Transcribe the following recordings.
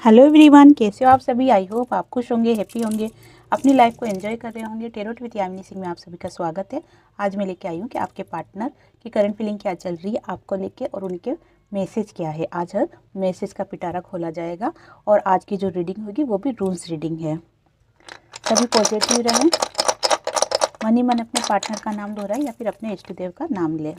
Hello everyone, कैसे हो आप सभी। आई होप आप खुश होंगे, हैप्पी होंगे, अपनी लाइफ को एंजॉय कर रहे होंगे। टेरोट विद यामिनी सिंह में आप सभी का स्वागत है। आज मैं लेके आई हूँ कि आपके पार्टनर की करंट फीलिंग क्या चल रही है आपको लेके, और उनके मैसेज क्या है। आज हर मैसेज का पिटारा खोला जाएगा और आज की जो रीडिंग होगी वो भी रूल्स रीडिंग है। सभी पॉजिटिव रहें, मन ही मन अपने पार्टनर का नाम दोहराए या फिर अपने इष्ट देव का नाम लें।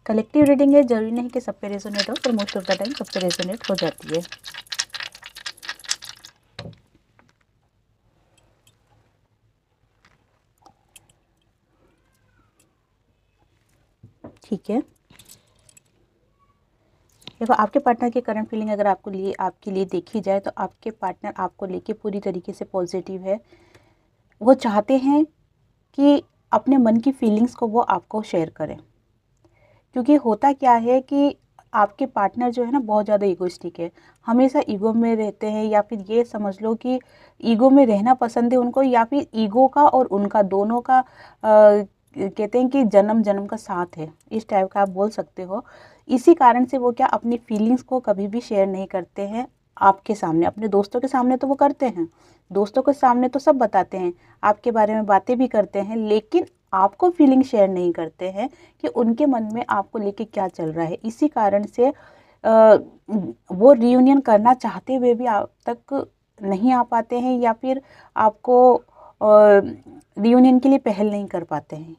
कलेक्टिव रीडिंग है, जरूरी नहीं कि सब पे रेजोनेट हो, पर मोस्ट ऑफ द टाइम सब पे रेजोनेट हो जाती है। ठीक है, देखो आपके पार्टनर की करंट फीलिंग अगर आपके लिए देखी जाए तो आपके पार्टनर आपको लेके पूरी तरीके से पॉजिटिव है। वो चाहते हैं कि अपने मन की फीलिंग्स को वो आपको शेयर करें, क्योंकि होता क्या है कि आपके पार्टनर जो है ना बहुत ज़्यादा ईगोइस्टिक है, हमेशा ईगो में रहते हैं, या फिर ये समझ लो कि ईगो में रहना पसंद है उनको, या फिर ईगो का और उनका दोनों का कहते हैं कि जन्म जन्म का साथ है, इस टाइप का आप बोल सकते हो। इसी कारण से वो क्या अपनी फीलिंग्स को कभी भी शेयर नहीं करते हैं आपके सामने। अपने दोस्तों के सामने तो वो करते हैं, दोस्तों के सामने तो सब बताते हैं, आपके बारे में बातें भी करते हैं, लेकिन आपको फीलिंग शेयर नहीं करते हैं कि उनके मन में आपको लेके क्या चल रहा है। इसी कारण से वो रियूनियन करना चाहते हुए भी आप तक नहीं आ पाते हैं, या फिर आपको रियूनियन के लिए पहल नहीं कर पाते हैं।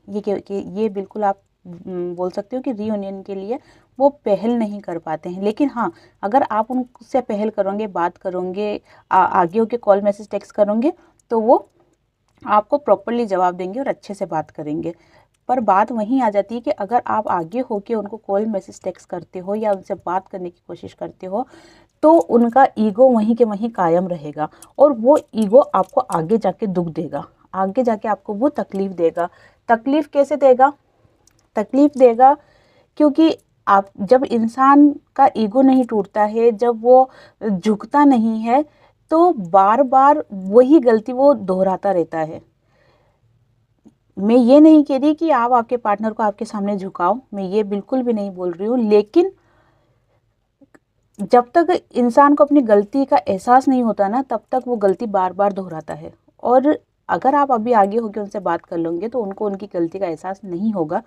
ये बिल्कुल आप बोल सकते हो कि रियूनियन के लिए वो पहल नहीं कर पाते हैं। लेकिन हाँ, अगर आप उनसे पहल करोगे, बात करोगे, आगे होके कॉल मैसेज टेक्स्ट करोगे, तो वो आपको प्रॉपर्ली जवाब देंगे और अच्छे से बात करेंगे। पर बात वहीं आ जाती है कि अगर आप आगे होके उनको कॉल मैसेज टेक्स्ट करते हो या उनसे बात करने की कोशिश करते हो, तो उनका ईगो वहीं के वहीं कायम रहेगा, और वो ईगो आपको आगे जाके दुख देगा, आगे जाके आपको वो तकलीफ़ देगा। तकलीफ़ कैसे देगा? तकलीफ़ देगा क्योंकि आप जब इंसान का ईगो नहीं टूटता है, जब वो झुकता नहीं है, तो बार बार वही गलती वो दोहराता रहता है। मैं ये नहीं कह रही कि आप आपके पार्टनर को आपके सामने झुकाओ, मैं ये बिल्कुल भी नहीं बोल रही हूँ, लेकिन जब तक इंसान को अपनी गलती का एहसास नहीं होता ना, तब तक वो गलती बार बार दोहराता है। और अगर आप अभी आगे होकर उनसे बात कर लोगे तो उनको उनकी गलती का एहसास नहीं होगा,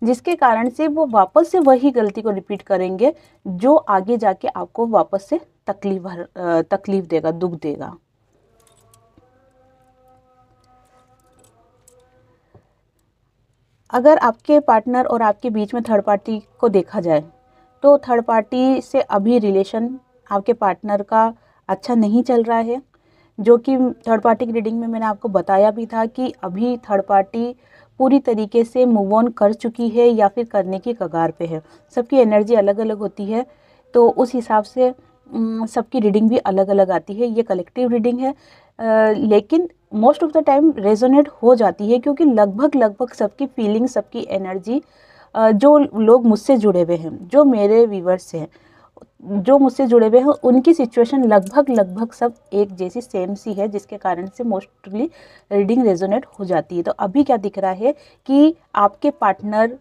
जिसके कारण से वो वापस से वही गलती को रिपीट करेंगे, जो आगे जाके आपको वापस से तकलीफ देगा, दुख देगा। अगर आपके पार्टनर और आपके बीच में थर्ड पार्टी को देखा जाए, तो थर्ड पार्टी से अभी रिलेशन आपके पार्टनर का अच्छा नहीं चल रहा है, जो कि थर्ड पार्टी की रीडिंग में मैंने आपको बताया भी था कि अभी थर्ड पार्टी पूरी तरीके से मूव ऑन कर चुकी है या फिर करने की कगार पे है। सबकी एनर्जी अलग अलग होती है, तो उस हिसाब से सबकी रीडिंग भी अलग अलग आती है। ये कलेक्टिव रीडिंग है, लेकिन most of the time resonate हो जाती है, क्योंकि लगभग सबकी फीलिंग, सबकी एनर्जी, जो लोग मुझसे जुड़े हुए हैं, जो मेरे व्यूवर्स हैं, जो मुझसे जुड़े हुए हैं, उनकी सिचुएशन लगभग सब एक जैसी सेम सी है, जिसके कारण से मोस्टली रीडिंग रेजोनेट हो जाती है। तो अभी क्या दिख रहा है कि आपके पार्टनर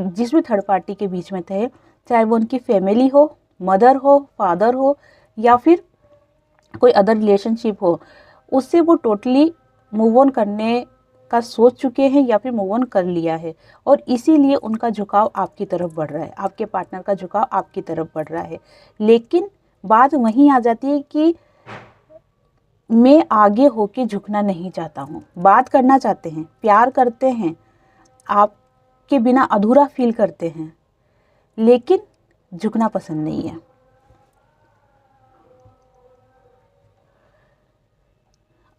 जिस भी थर्ड पार्टी के बीच में थे, चाहे वो उनकी फैमिली हो, मदर हो, फादर हो, या फिर कोई अदर रिलेशनशिप हो, उससे वो टोटली मूव ऑन करने का सोच चुके हैं या फिर मूव ऑन कर लिया है, और इसीलिए उनका झुकाव आपकी तरफ बढ़ रहा है, आपके पार्टनर का झुकाव आपकी तरफ बढ़ रहा है। लेकिन बात वहीं आ जाती है कि मैं आगे होके झुकना नहीं चाहता हूँ। बात करना चाहते हैं, प्यार करते हैं, आपके बिना अधूरा फील करते हैं, लेकिन झुकना पसंद नहीं है।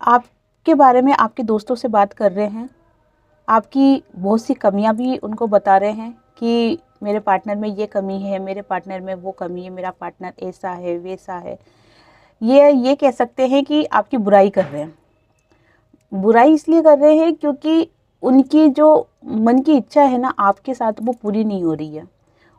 आपके बारे में आपके दोस्तों से बात कर रहे हैं, आपकी बहुत सी कमियां भी उनको बता रहे हैं कि मेरे पार्टनर में ये कमी है, मेरे पार्टनर में वो कमी है, मेरा पार्टनर ऐसा है, वैसा है। ये कह सकते हैं कि आपकी बुराई कर रहे हैं। बुराई इसलिए कर रहे हैं क्योंकि उनकी जो मन की इच्छा है ना आपके साथ, वो पूरी नहीं हो रही है।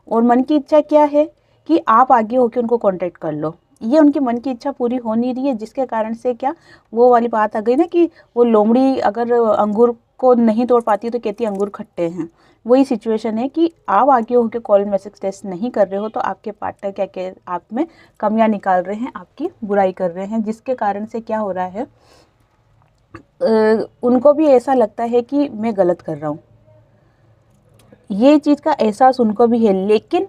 और मन की इच्छा क्या है कि आप आगे होकर उनको कांटेक्ट कर लो, ये उनकी मन की इच्छा पूरी हो नहीं रही है, जिसके कारण से क्या वो वाली बात आ गई ना कि वो लोमड़ी अगर अंगूर को नहीं तोड़ पाती तो कहती अंगूर खट्टे हैं। वही सिचुएशन है कि आप आगे होकर कॉल मैसेज टेस्ट नहीं कर रहे हो तो आपके पार्टनर क्या कह आप में कमियां निकाल रहे हैं, आपकी बुराई कर रहे हैं, जिसके कारण से क्या हो रहा है, उनको भी ऐसा लगता है कि मैं गलत कर रहा हूँ। ये चीज़ का एहसास उनको भी है, लेकिन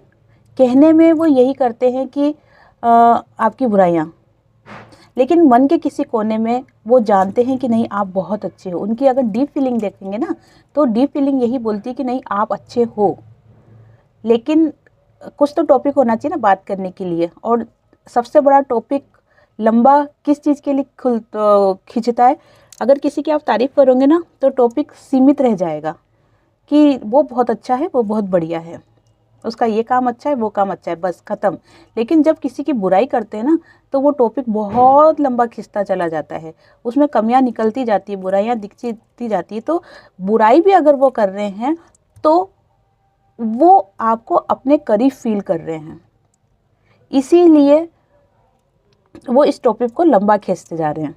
कहने में वो यही करते हैं कि आपकी बुराइयाँ, लेकिन मन के किसी कोने में वो जानते हैं कि नहीं आप बहुत अच्छे हो। उनकी अगर डीप फीलिंग देखेंगे ना तो डीप फीलिंग यही बोलती है कि नहीं आप अच्छे हो, लेकिन कुछ तो टॉपिक होना चाहिए ना बात करने के लिए। और सबसे बड़ा टॉपिक लंबा किस चीज़ के लिए खिंचता है, अगर किसी की आप तारीफ़ करोगे ना तो टॉपिक सीमित रह जाएगा कि वो बहुत अच्छा है, वो बहुत बढ़िया है, उसका ये काम अच्छा है, वो काम अच्छा है, बस ख़त्म। लेकिन जब किसी की बुराई करते हैं ना तो वो टॉपिक बहुत लंबा खिंचता चला जाता है, उसमें कमियां निकलती जाती है, बुराइयां दिखती जाती है। तो बुराई भी अगर वो कर रहे हैं तो वो आपको अपने करीब फील कर रहे हैं, इसीलिए वो इस टॉपिक को लंबा खींचते जा रहे हैं।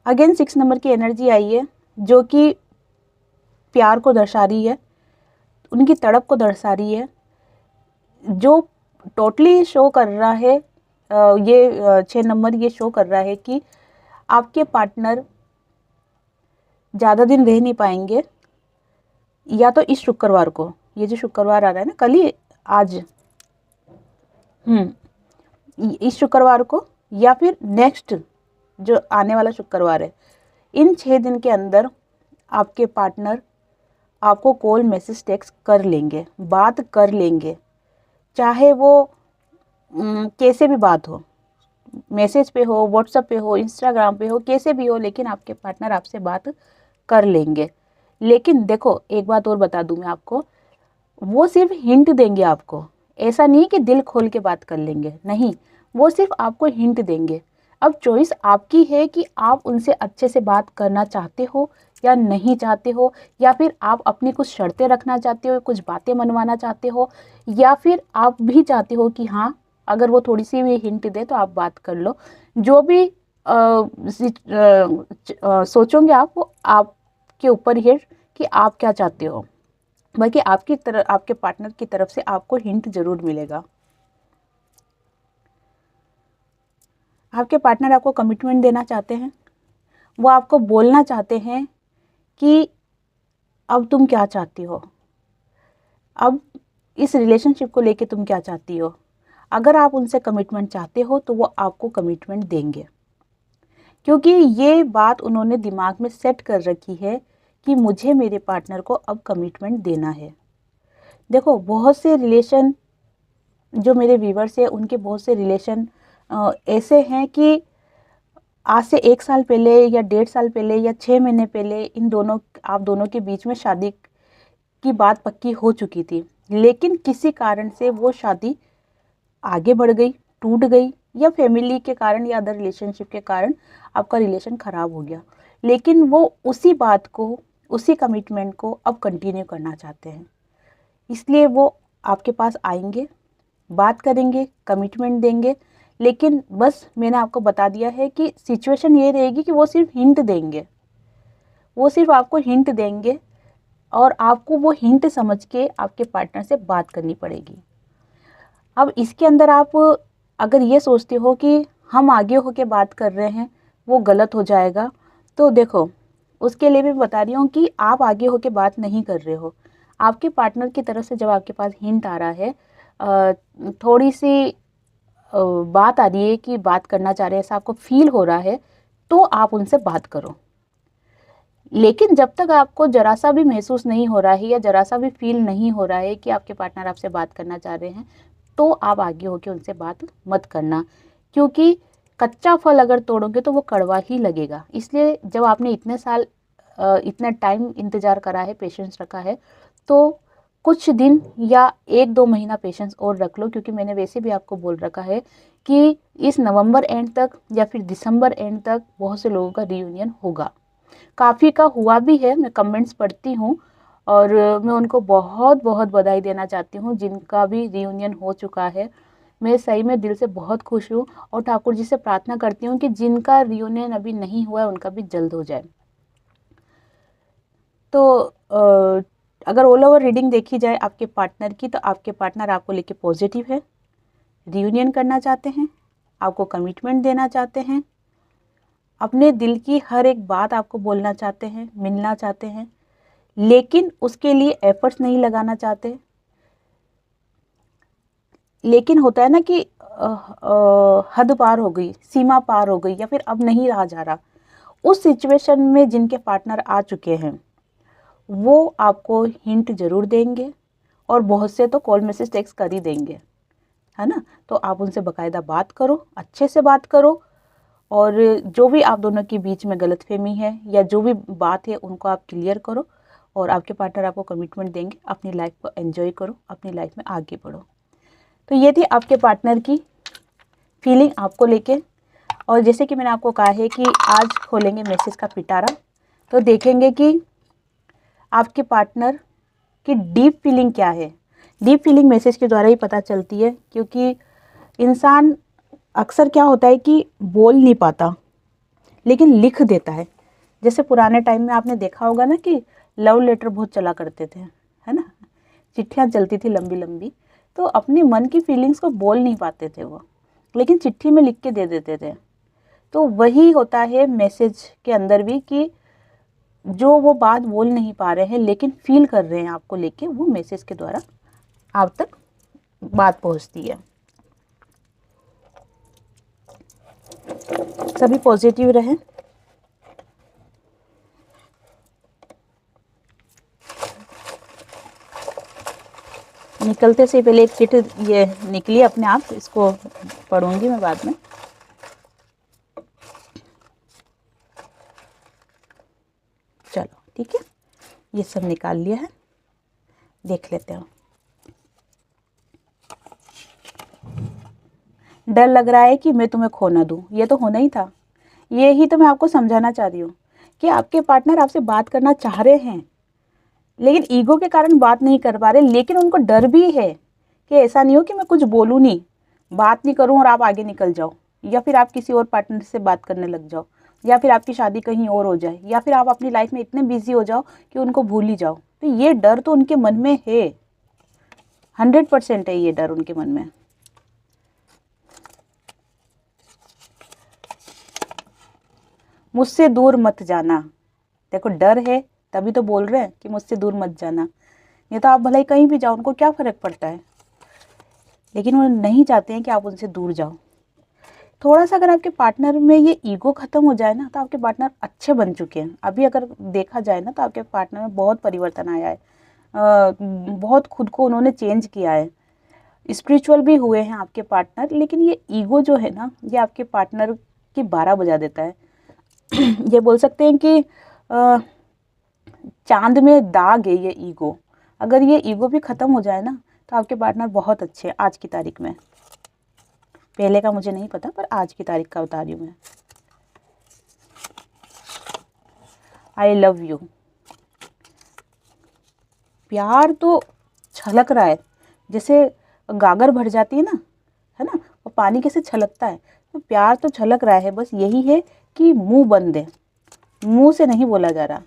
अगेन 6 नंबर की एनर्जी आई है जो कि प्यार को दर्शा रही है, उनकी तड़प को दर्शा रही है, जो टोटली शो कर रहा है। ये 6 नंबर ये शो कर रहा है कि आपके पार्टनर ज़्यादा दिन रह नहीं पाएंगे, या तो इस शुक्रवार को, ये जो शुक्रवार आ रहा है ना, कल ही आज, इस शुक्रवार को या फिर नेक्स्ट जो आने वाला शुक्रवार है, इन 6 दिन के अंदर आपके पार्टनर आपको कॉल मैसेज टेक्स्ट कर लेंगे, बात कर लेंगे, चाहे वो कैसे भी बात हो, मैसेज पे हो, व्हाट्सएप पे हो, इंस्टाग्राम पे हो, कैसे भी हो, लेकिन आपके पार्टनर आपसे बात कर लेंगे। लेकिन देखो एक बात और बता दूं मैं आपको, वो सिर्फ हिंट देंगे आपको, ऐसा नहीं कि दिल खोल के बात कर लेंगे, नहीं, वो सिर्फ आपको हिंट देंगे। अब चॉइस आपकी है कि आप उनसे अच्छे से बात करना चाहते हो या नहीं चाहते हो, या फिर आप अपनी कुछ शर्तें रखना चाहते हो, कुछ बातें मनवाना चाहते हो, या फिर आप भी चाहते हो कि हाँ अगर वो थोड़ी सी भी हिंट दे तो आप बात कर लो। जो भी सोचोगे आप, वो आपके ऊपर है कि आप क्या चाहते हो। बाकी आपकी तरफ, आपके पार्टनर की तरफ से आपको हिंट जरूर मिलेगा। आपके पार्टनर आपको कमिटमेंट देना चाहते हैं, वो आपको बोलना चाहते हैं कि अब तुम क्या चाहती हो, अब इस रिलेशनशिप को लेके तुम क्या चाहती हो। अगर आप उनसे कमिटमेंट चाहते हो तो वो आपको कमिटमेंट देंगे, क्योंकि ये बात उन्होंने दिमाग में सेट कर रखी है कि मुझे मेरे पार्टनर को अब कमिटमेंट देना है। देखो बहुत से रिलेशन जो मेरे व्यूवर्स हैं, उनके बहुत से रिलेशन ऐसे हैं कि आज से 1 साल पहले या 1.5 साल पहले या 6 महीने पहले आप दोनों के बीच में शादी की बात पक्की हो चुकी थी, लेकिन किसी कारण से वो शादी आगे बढ़ गई, टूट गई, या फैमिली के कारण या अदर रिलेशनशिप के कारण आपका रिलेशन ख़राब हो गया, लेकिन वो उसी बात को, उसी कमिटमेंट को अब कंटिन्यू करना चाहते हैं। इसलिए वो आपके पास आएंगे, बात करेंगे, कमिटमेंट देंगे, लेकिन बस मैंने आपको बता दिया है कि सिचुएशन ये रहेगी कि वो सिर्फ हिंट देंगे, वो सिर्फ आपको हिंट देंगे और आपको वो हिंट समझ के आपके पार्टनर से बात करनी पड़ेगी। अब इसके अंदर आप अगर ये सोचते हो कि हम आगे होके बात कर रहे हैं वो गलत हो जाएगा, तो देखो उसके लिए भी बता रही हूँ कि आप आगे होके बात नहीं कर रहे हो। आपके पार्टनर की तरफ से जब आपके पास हिंट आ रहा है, थोड़ी सी बात आ रही है कि बात करना चाह रहे हैं, ऐसा आपको फील हो रहा है, तो आप उनसे बात करो। लेकिन जब तक आपको जरा सा भी महसूस नहीं हो रहा है या जरा सा भी फील नहीं हो रहा है कि आपके पार्टनर आपसे बात करना चाह रहे हैं, तो आप आगे होके उनसे बात मत करना, क्योंकि कच्चा फल अगर तोड़ोगे तो वो कड़वा ही लगेगा। इसलिए जब आपने इतने साल इतना टाइम इंतज़ार करा है, पेशेंस रखा है, तो कुछ दिन या 1-2 महीना पेशेंस और रख लो, क्योंकि मैंने वैसे भी आपको बोल रखा है कि इस नवंबर एंड तक या फिर दिसंबर एंड तक बहुत से लोगों का रियूनियन होगा। काफ़ी का हुआ भी है, मैं कमेंट्स पढ़ती हूँ और मैं उनको बहुत बहुत बधाई देना चाहती हूँ जिनका भी रियूनियन हो चुका है। मैं सही में दिल से बहुत खुश हूँ और ठाकुर जी से प्रार्थना करती हूँ कि जिनका रियूनियन अभी नहीं हुआ है उनका भी जल्द हो जाए। तो अगर ऑल ओवर रीडिंग देखी जाए आपके पार्टनर की, तो आपके पार्टनर आपको लेके पॉजिटिव है, रियूनियन करना चाहते हैं, आपको कमिटमेंट देना चाहते हैं, अपने दिल की हर एक बात आपको बोलना चाहते हैं, मिलना चाहते हैं, लेकिन उसके लिए एफर्ट्स नहीं लगाना चाहते। लेकिन होता है ना कि हद पार हो गई, सीमा पार हो गई, या फिर अब नहीं रहा जा रहा। उस सिचुएशन में जिनके पार्टनर आ चुके हैं वो आपको हिंट ज़रूर देंगे और बहुत से तो कॉल मैसेज टेक्स्ट कर ही देंगे, है ना। तो आप उनसे बाकायदा बात करो, अच्छे से बात करो, और जो भी आप दोनों के बीच में गलतफहमी है या जो भी बात है उनको आप क्लियर करो, और आपके पार्टनर आपको कमिटमेंट देंगे। अपनी लाइफ को एंजॉय करो, अपनी लाइफ में आगे बढ़ो। तो ये थी आपके पार्टनर की फीलिंग आपको लेके। और जैसे कि मैंने आपको कहा है कि आज खोलेंगे मैसेज का पिटारा, तो देखेंगे कि आपके पार्टनर की डीप फीलिंग क्या है। डीप फीलिंग मैसेज के द्वारा ही पता चलती है, क्योंकि इंसान अक्सर क्या होता है कि बोल नहीं पाता लेकिन लिख देता है। जैसे पुराने टाइम में आपने देखा होगा ना कि लव लेटर बहुत चला करते थे, है ना, चिट्ठियाँ चलती थी लंबी लंबी। तो अपने मन की फीलिंग्स को बोल नहीं पाते थे वो, लेकिन चिट्ठी में लिख के दे देते थे। तो वही होता है मैसेज के अंदर भी, कि जो वो बात बोल नहीं पा रहे हैं लेकिन फील कर रहे हैं आपको लेके, वो मैसेज के द्वारा आप तक बात पहुंचती है। सभी पॉजिटिव रहें। निकलते से पहले एक चिट ये निकली अपने आप, इसको पढ़ूंगी मैं बाद में। चलो ठीक है, ये सब निकाल लिया है, देख लेते हैं। डर लग रहा है कि मैं तुम्हें खो ना दूँ, ये तो होना ही था। ये ही तो मैं आपको समझाना चाह रही हूँ कि आपके पार्टनर आपसे बात करना चाह रहे हैं लेकिन ईगो के कारण बात नहीं कर पा रहे। लेकिन उनको डर भी है कि ऐसा नहीं हो कि मैं कुछ बोलूँ नहीं, बात नहीं करूँ और आप आगे निकल जाओ, या फिर आप किसी और पार्टनर से बात करने लग जाओ, या फिर आपकी शादी कहीं और हो जाए, या फिर आप अपनी लाइफ में इतने बिजी हो जाओ कि उनको भूल ही जाओ। तो ये डर तो उनके मन में है, 100% है ये डर उनके मन में। मुझसे दूर मत जाना, देखो डर है तभी तो बोल रहे हैं कि मुझसे दूर मत जाना। नहीं तो आप भले ही कहीं भी जाओ, उनको क्या फ़र्क पड़ता है, लेकिन वो नहीं चाहते हैं कि आप उनसे दूर जाओ। थोड़ा सा अगर आपके पार्टनर में ये ईगो ख़त्म हो जाए ना, तो आपके पार्टनर अच्छे बन चुके हैं। अभी अगर देखा जाए ना, तो आपके पार्टनर में बहुत परिवर्तन आया है, बहुत खुद को उन्होंने चेंज किया है, स्पिरिचुअल भी हुए हैं आपके पार्टनर। लेकिन ये ईगो जो है ना, ये आपके पार्टनर की 12 बजा देता है। ये बोल सकते हैं कि चांद में दाग है ये ईगो। अगर ये ईगो भी ख़त्म हो जाए ना, तो आपके पार्टनर बहुत अच्छे हैं आज की तारीख में। पहले का मुझे नहीं पता, पर आज की तारीख का बता रही हूँ मैं। आई लव यू, प्यार तो छलक रहा है, जैसे गागर भर जाती है ना, वो पानी कैसे छलकता है, तो प्यार तो छलक रहा है। बस यही है कि मुंह बंद है, मुंह से नहीं बोला जा रहा।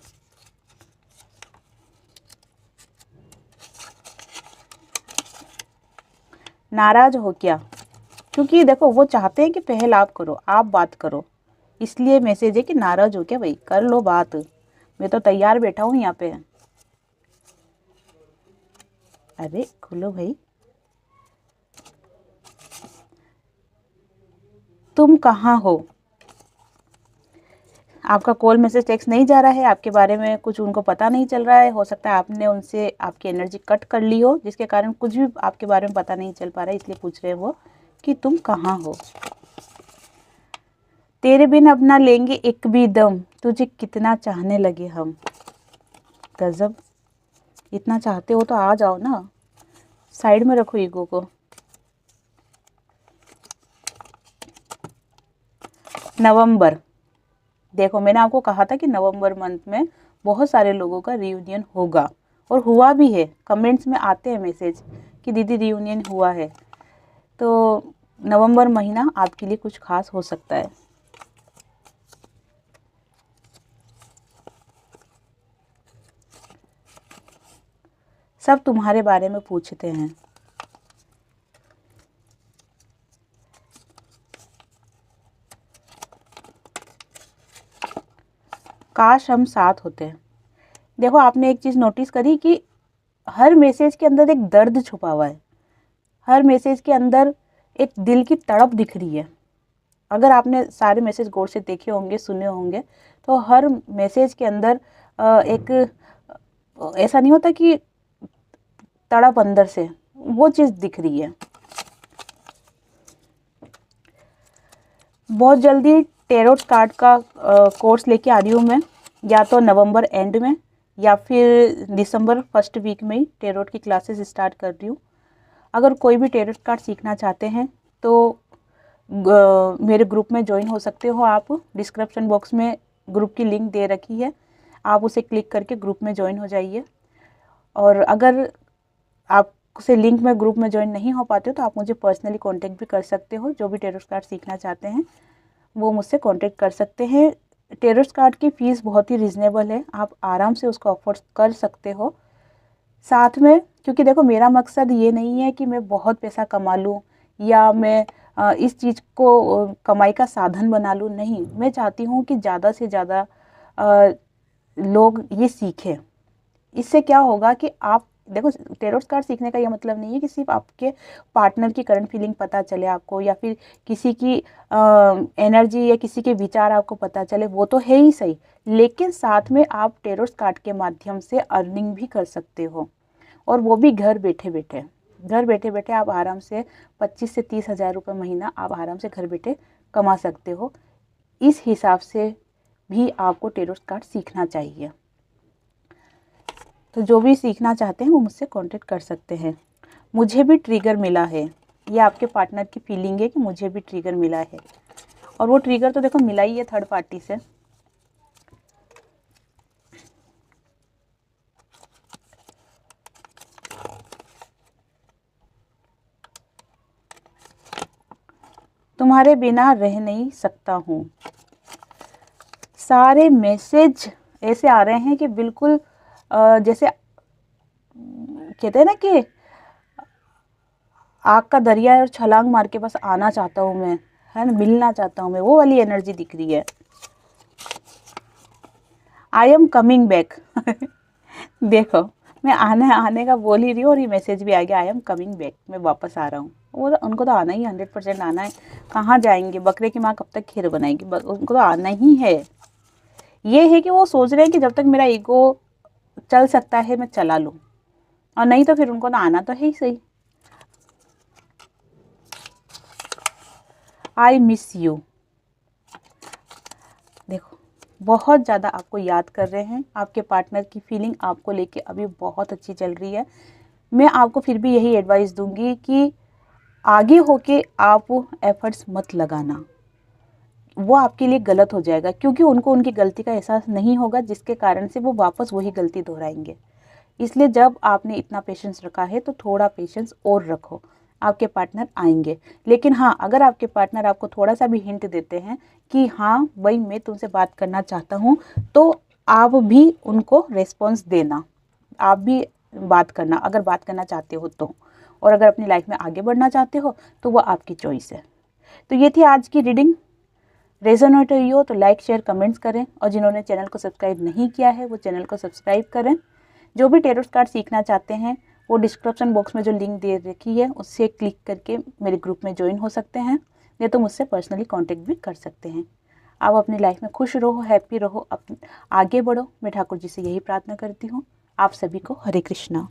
नाराज हो क्या? क्योंकि देखो वो चाहते हैं कि पहल आप करो, आप बात करो, इसलिए मैसेज है कि नाराज हो क्या भाई, कर लो बात, मैं तो तैयार बैठा हूँ यहाँ पे। अरे खोलो भाई। तुम कहाँ हो? आपका कॉल मैसेज टेक्स्ट नहीं जा रहा है, आपके बारे में कुछ उनको पता नहीं चल रहा है। हो सकता है आपने उनसे आपकी एनर्जी कट कर ली हो, जिसके कारण कुछ भी आपके बारे में पता नहीं चल पा रहा है, इसलिए पूछ रहे हैं वो कि तुम कहाँ हो। तेरे बिन अब ना लेंगे एक भी दम, तुझे कितना चाहने लगे हम। गजब, इतना चाहते हो तो आ जाओ ना, साइड में रखो ईगो को। नवंबर, देखो मैंने आपको कहा था कि नवंबर मंथ में बहुत सारे लोगों का रियूनियन होगा, और हुआ भी है। कमेंट्स में आते हैं मैसेज कि दीदी रियूनियन हुआ है। तो नवंबर महीना आपके लिए कुछ खास हो सकता है। सब तुम्हारे बारे में पूछते हैं। काश हम साथ होते। देखो, आपने एक चीज़ नोटिस करी कि हर मैसेज के अंदर एक दर्द छुपा हुआ है, हर मैसेज के अंदर एक दिल की तड़प दिख रही है। अगर आपने सारे मैसेज गौर से देखे होंगे, सुने होंगे, तो हर मैसेज के अंदर एक ऐसा नहीं होता कि तड़प अंदर से, वो चीज़ दिख रही है। बहुत जल्दी टेरोट कार्ड का कोर्स लेके आ रही हूँ मैं, या तो नवंबर एंड में या फिर दिसंबर फर्स्ट वीक में ही टेरोट की क्लासेस स्टार्ट कर रही हूँ। अगर कोई भी टेरोट कार्ड सीखना चाहते हैं तो मेरे ग्रुप में ज्वाइन हो सकते हो आप। डिस्क्रिप्शन बॉक्स में ग्रुप की लिंक दे रखी है, आप उसे क्लिक करके ग्रुप में ज्वाइन हो जाइए। और अगर आपसे लिंक में ग्रुप में ज्वाइन नहीं हो पाते हो तो आप मुझे पर्सनली कांटेक्ट भी कर सकते हो। जो भी टेरोट कार्ड सीखना चाहते हैं वो मुझसे कांटेक्ट कर सकते हैं। टेरोट कार्ड की फ़ीस बहुत ही रिजनेबल है, आप आराम से उसको अफोर्ड कर सकते हो। साथ में, क्योंकि देखो, मेरा मकसद ये नहीं है कि मैं बहुत पैसा कमा लूँ या मैं इस चीज़ को कमाई का साधन बना लूँ। नहीं, मैं चाहती हूँ कि ज़्यादा से ज़्यादा लोग ये सीखें। इससे क्या होगा कि आप देखो, टेरोट कार्ड सीखने का ये मतलब नहीं है कि सिर्फ आपके पार्टनर की करंट फीलिंग पता चले आपको, या फिर किसी की एनर्जी या किसी के विचार आपको पता चले, वो तो है ही सही, लेकिन साथ में आप टेरोट कार्ड के माध्यम से अर्निंग भी कर सकते हो, और वो भी घर बैठे बैठे। घर बैठे बैठे आप आराम से 25 से 30 हज़ार रुपये महीना आप आराम से घर बैठे कमा सकते हो। इस हिसाब से भी आपको टेरोट कार्ड सीखना चाहिए। तो जो भी सीखना चाहते हैं वो मुझसे कांटेक्ट कर सकते हैं। मुझे भी ट्रिगर मिला है, ये आपके पार्टनर की फीलिंग है कि मुझे भी ट्रिगर मिला है, और वो ट्रिगर तो देखो मिला ही है थर्ड पार्टी से। तुम्हारे बिना रह नहीं सकता हूँ। सारे मैसेज ऐसे आ रहे हैं कि बिल्कुल जैसे कहते हैं ना कि आग का दरिया है और छलांग मार के बस आना चाहता हूँ मैं, है ना, मिलना चाहता हूँ मैं, वो वाली एनर्जी दिख रही है। I am coming back. देखो, मैं आने का बोल ही रही हूँ और ये मैसेज भी आ गया, आई एम कमिंग बैक, मैं वापस आ रहा हूँ। वो उनको तो आना ही 100% आना है। कहाँ जाएंगे, बकरे की माँ कब तक खीर बनाएगी, उनको तो आना ही है। ये है कि वो सोच रहे हैं कि जब तक मेरा ईगो चल सकता है मैं चला लूँ, और नहीं तो फिर उनको तो आना तो है ही सही। I miss you. देखो, बहुत ज़्यादा आपको याद कर रहे हैं, आपके पार्टनर की फीलिंग आपको लेके अभी बहुत अच्छी चल रही है। मैं आपको फिर भी यही एडवाइस दूंगी कि आगे होके आप एफर्ट्स मत लगाना, वो आपके लिए गलत हो जाएगा, क्योंकि उनको उनकी गलती का एहसास नहीं होगा, जिसके कारण से वो वापस वही गलती दोहराएंगे। इसलिए जब आपने इतना पेशेंस रखा है तो थोड़ा पेशेंस और रखो, आपके पार्टनर आएंगे। लेकिन हाँ, अगर आपके पार्टनर आपको थोड़ा सा भी हिंट देते हैं कि हाँ भाई मैं तुमसे बात करना चाहता हूँ, तो आप भी उनको रेस्पॉन्स देना, आप भी बात करना, अगर बात करना चाहते हो तो। और अगर अपनी लाइफ में आगे बढ़ना चाहते हो तो वो आपकी चॉइस है। तो ये थी आज की रीडिंग। रेजोनेट हुई हो तो लाइक शेयर कमेंट्स करें, और जिन्होंने चैनल को सब्सक्राइब नहीं किया है वो चैनल को सब्सक्राइब करें। जो भी टेरोट कार्ड सीखना चाहते हैं वो डिस्क्रिप्शन बॉक्स में जो लिंक दे रखी है उससे क्लिक करके मेरे ग्रुप में ज्वाइन हो सकते हैं, या तो मुझसे पर्सनली कांटेक्ट भी कर सकते हैं। आप अपनी लाइफ में खुश रहो, हैप्पी रहो, आगे बढ़ो। मैं ठाकुर जी से यही प्रार्थना करती हूँ। आप सभी को हरे कृष्णा।